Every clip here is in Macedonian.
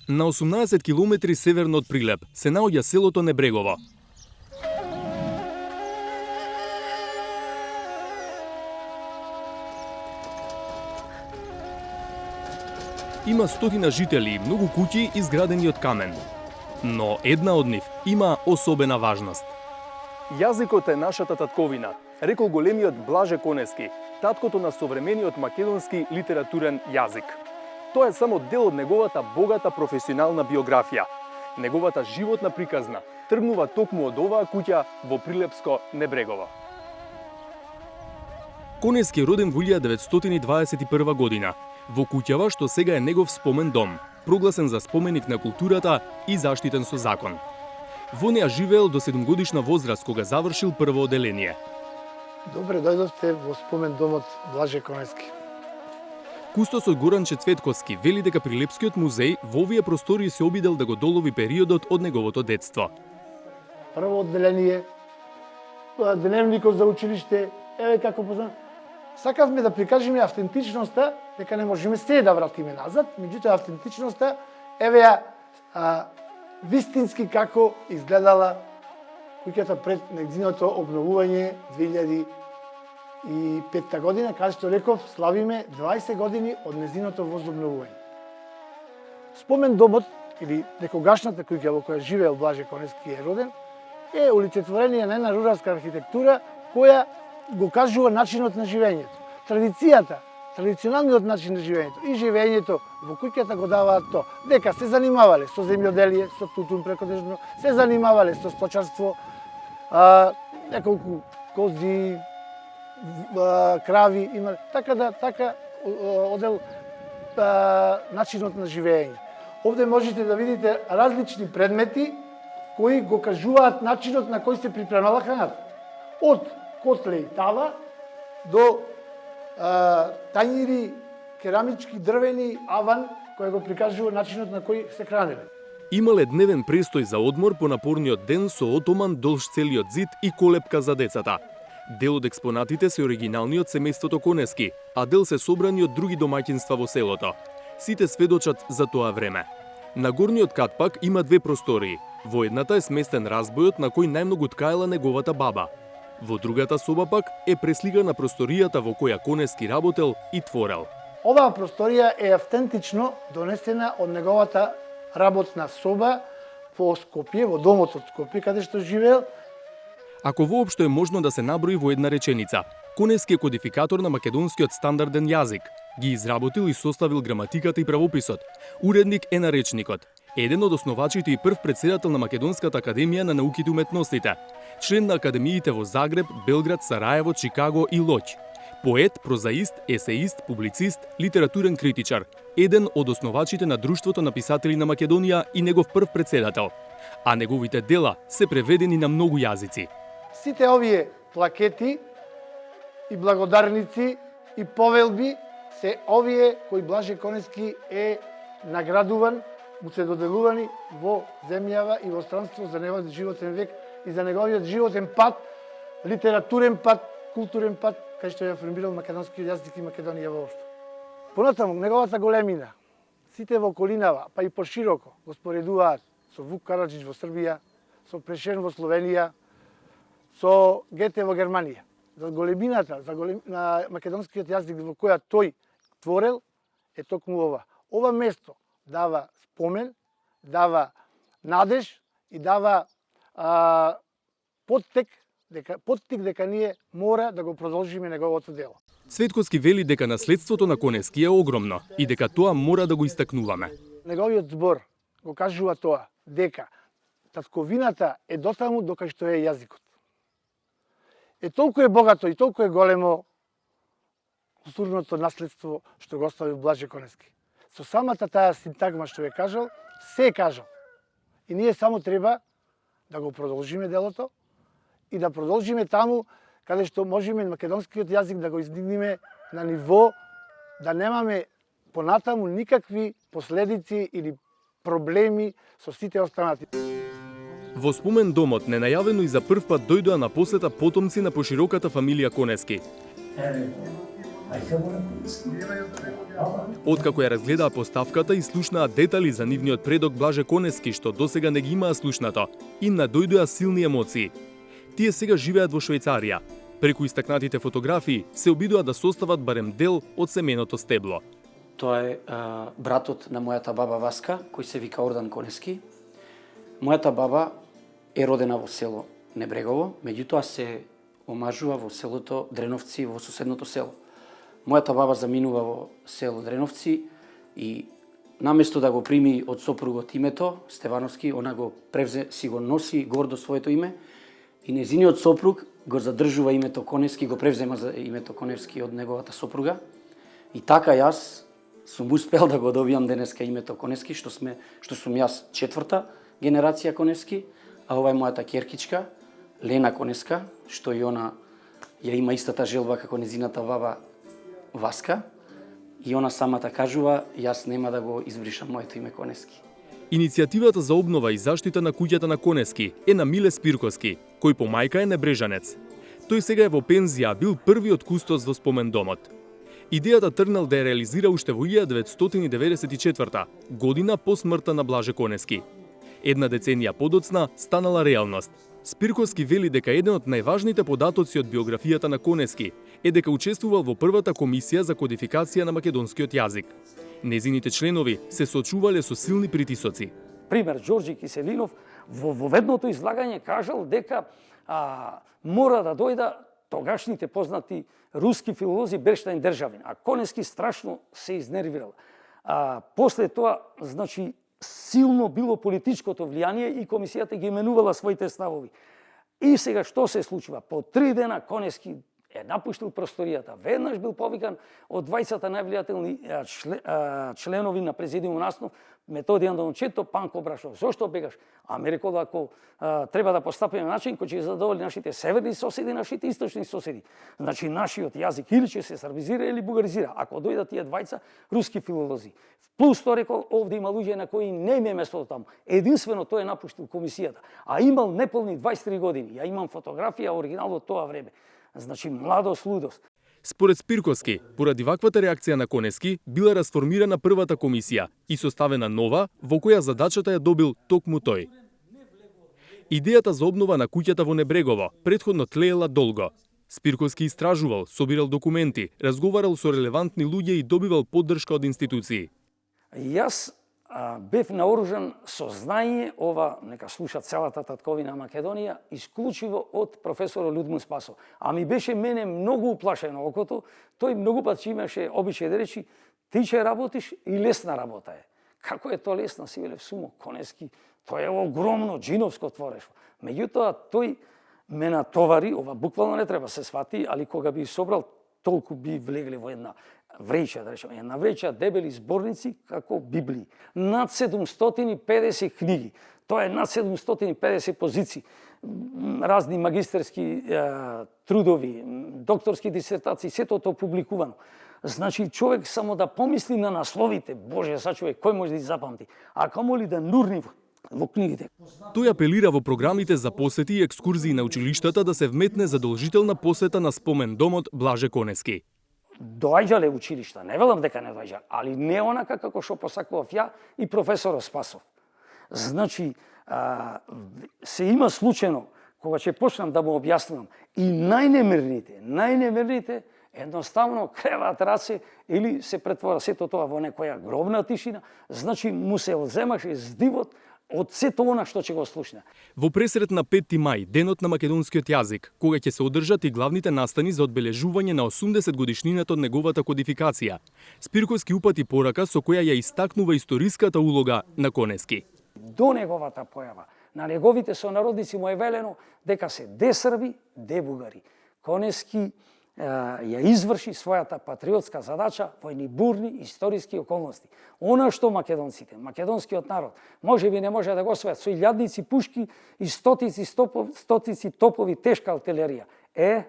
На 18 километри северно од Прилеп се наоѓа селото Небрегово. Има стотина жители и многу куќи изградени од камен. Но една од нив има особена важност. Јазикот е нашата татковина, рекол големиот Блаже Конески, таткото на современиот македонски литературен јазик. Тоа е само дел од неговата богата професионална биографија. Неговата животна приказна тргнува токму од оваа куќа во Прилепско Небрегово. Конески е роден во 1921 година, во куќава што сега е негов спомен дом, прогласен за споменик на културата и заштитен со закон. Во неа живеел до 7-годишна возраст кога завршил прво оделение. Добре дојдовте во спомен домот Блаже Конески. Кустосот Горанче Цветковски вели дека Прилепскиот музеј во овие простории се обидел да го долови периодот од неговото детство. Прво одделение, дневникот за училиште, еве како познат. Сакавме да прикажеме автентичноста, дека не можеме се да вратиме назад, меѓутоа автентичноста, еве ја вистински како изгледала куќата пред нејзиното обновување 2005 година, каде што реков славиме 20 години од нејзиното возобновување. Спомен домот или некогашната куќа во која живеел Блаже Конески е роден е олицетворение на една руралска архитектура која го кажува начинот на живењето. Традицијата, традиционалниот начин на живењето и живењето во куќата го даваат тоа, дека се занимавале со земјоделие, со тутун прекодежно, се занимавале со сточарство, неколку кози, крави имале, така одел начинот на живење. Овде можете да видите различни предмети кои го кажуваат начинот на кој се припремала храната. Од котле и тава до тањири, керамички, дрвени, аван, кој го прикажува начинот на кој се хранеле. Имале дневен престој за одмор по напорниот ден со отоман долж целиот зид и колепка за децата. Дел од експонатите се оригинални од семејството Конески, а дел се собрани од други домаќинства во селото. Сите сведочат за тоа време. На горниот кат пак има две простории. Во едната е сместен разбојот на кој најмногу ткаела неговата баба. Во другата соба пак е пресликана просторијата во која Конески работел и творел. Оваа просторија е автентично донесена од неговата работна соба во Скопје, во домот од Скопје, каде што живеел. Ако воопшто е можно да се наброи во една реченица, Конески е кодификатор на македонскиот стандарден јазик. Ги изработил и составил граматиката и правописот. Уредник е на речникот. Еден од основачите и прв претседател на Македонската академија на науките и уметностите. Член на академиите во Загреб, Белград, Сараево, Чикаго и Лоќ. Поет, прозаист, есеист, публицист, литературен критичар. Еден од основачите на Друштвото на писатели на Македонија и негов прв претседател. А неговите дела се преведени на многу јазици. Сите овие плакети и благодарници и повелби се овие кои Блаже Конески е наградуван, му се доделувани во земјава и во странство за неговиот животен век и за неговиот животен пат, литературен пат, културен пат, кај што ја формирал македонскиот јазик и Македонија воопшто. Понатаму, неговата големина, сите во околинава, па и пошироко, го споредуваат со Вук Караджич во Србија, со Прешен во Словенија, со Гете во Германија. За големината, на македонскиот јазик во која тој творел, е токму ова. Ова место дава спомен, дава надеж и дава поттик дека ние мора да го продолжиме неговото дело. Цветковски вели дека наследството на Конески е огромно и дека тоа мора да го истакнуваме. Неговиот збор го кажува тоа, дека татковината е дотаму докај што е јазикот. Е толку е богато и толку е големо културното наследство што го остави Блаже Конески. Со самата таа синтагма што ја кажал, се е кажал. И ние само треба да го продолжиме делото и да продолжиме таму каде што можеме македонскиот јазик да го издигнеме на ниво да немаме понатаму никакви последици или проблеми со сите останати. Во спомен домот ненајавено и за прв пат дојдоа на посета потомци на пошироката фамилија Конески. Откако ја разгледаа поставката и слушнаа детали за нивниот предок Блаже Конески, што досега не ги имаа слушнато, им надојдоа силни емоции. Тие сега живеат во Швајцарија. Преку истакнатите фотографии се обидоа да состават барем дел од семеното стебло. Тоа е братот на мојата баба Васка, кој се вика Ордан Конески. Мојата баба е родена во село Небрегово, меѓутоа се омажува во селото Дреновци, во соседното село. Мојата баба заминува во село Дреновци и наместо да го прими од сопругот името Стевановски, она го превзе, си го носи гордо своето име и незиниот сопруг го задржува името Конески, го превзема за името Коневски од неговата сопруга. И така јас сум успел да го добијам денеска името Конески, што сум јас четврта генерација Коневски, а ова е мојата ќеркичка Лена Конеска, што и она ја има истата желба како незината баба Васка, и она самата кажува, јас нема да го избришам моето име Конески. Иницијативата за обнова и заштита на куќата на Конески е на Миле Спирковски, кој по мајка е небрежанец. Тој сега е во пензија, бил првиот кустос во спомендомот. Идејата тргнал да ја реализира уште во 1994 година по смртта на Блаже Конески. Една деценија подоцна станала реалност. Спирковски вели дека еден од најважните податоци од биографијата на Конески е дека учествувал во првата комисија за кодификација на македонскиот јазик. Незините членови се соочувале со силни притисоци. Пример, Ѓорѓи Киселинов во ведното излагање кажал дека мора да дојда тогашните познати руски филолози Берштайн Државин, а Конески страшно се изнервирал. После тоа, значи, силно било политичкото влијание и комисијата ги именувала своите ставови. И сега што се случува? По 3 дена Конески е напуштил просторијата. Веднаш бил повикан од двајцата највлијателни членови на президиумот наснов, Методијан Дончето, Панко Брашов. Зошто бегаш? Ами рекол, ако треба да постапиме на начин кој ќе задоволи нашите северни соседи, нашите источни соседи. Значи, нашиот јазик или ќе се србизира или бугаризира. Ако дојдат тие двајца руски филолози. Плюс тоа рекол, овде има луѓе на кои не им е местото таму. Единствено тој е напуштил комисијата. А имал неполни 23 години. Ја имам фотографија оригинал од тоа време. Значи, младост, лудост. Според Спирковски, поради ваквата реакција на Конески, била расформирана првата комисија и составена нова, во која задачата ја добил токму тој. Идејата за обнова на куќата во Небрегово претходно тлеела долго. Спирковски истражувал, собирал документи, разговарал со релевантни луѓе и добивал поддршка од институции. Јас бев наоружан со знаење, ова нека слуша целата татковина Македонија, исклучиво од професорот Людмил Спасов. А ми беше мене многу уплашено окото, тој многу пат имаше обичај да речи, ти ќе работиш и лесна работа е. Како е тоа лесна, си велев сумо, Конески, тоа е огромно джиновско творештво. Меѓутоа, тој ме натовари, ова буквално не треба се свати, али кога би собрал, толку би влегле во една вреќа, да речеме, една вреќа дебели зборници како Библии. Над 750 книги. Тоа е над 750 позиции. Разни магистерски трудови, докторски дисертации, сето тоа публикувано. Значи, човек само да помисли на насловите, Боже, сачувек, кој може да ги запамти, а камоли да нурни во книгите. Тој апелира во програмите за посети и екскурзии на училиштата да се вметне задолжителна посета на спомендомот Блаже Конески. Доаѓале училишта, не велам дека не доаѓале, али не онака како што посакував ја и професорот Спасов. Значи, се има случајно, кога ќе почнам да му објаснувам, и најнемирните, едноставно креваат раце или се претвора сето тоа во некоја гробна тишина, значи му се одземаше здивот од сето она што ќе го слушне. Во пресрет на 5 мај, денот на македонскиот јазик, кога ќе се одржат и главните настани за одбележување на 80 годишнината од неговата кодификација, Спирковски упати порака со која ја истакнува историската улога на Конески. До неговата појава, на неговите сонародници му е велено дека се де срби, де бугари. Конески ја изврши својата патриотска задача во едни бурни историски околности. Она што македонците, македонскиот народ, можеби не може да го освојат со илјадници пушки и стотици топови тешка артилерија.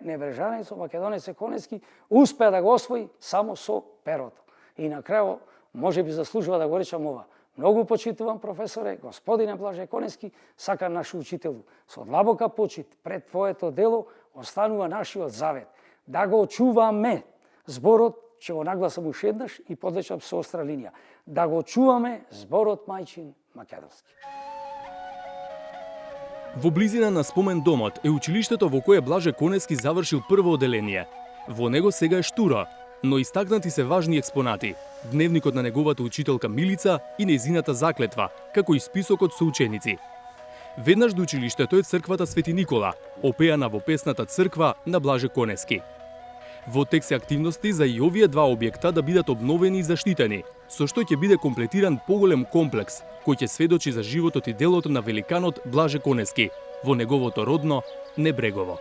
Небрежанецот македонец Конески успеа да го освои само со перото. И на крајот можеби заслужува да го речам ова. Многу почитувам, професоре, господине Блаже Конески, сака наш учителу. Со длабока почит пред твоето дело останува нашиот завет. Да го чуваме, зборот, ќе го нагласам уште еднаш и подвечам со остра линија. Да го чуваме зборот мајчин македонски. Во близина на спомен домот е училиштето во кое Блаже Конески завршил прво оделение. Во него сега е штуро, но истакнати се важни експонати: дневникот на неговата учителка Милица и нејзината заклетва, како и списокот со ученици. Веднаш до училиштето е црквата Свети Никола, опеана во песната црква на Блаже Конески. Во тек се активности за и овие два објекта да бидат обновени и заштитени, со што ќе биде комплетиран поголем комплекс, кој ќе сведочи за животот и делото на великанот Блаже Конески во неговото родно Небрегово.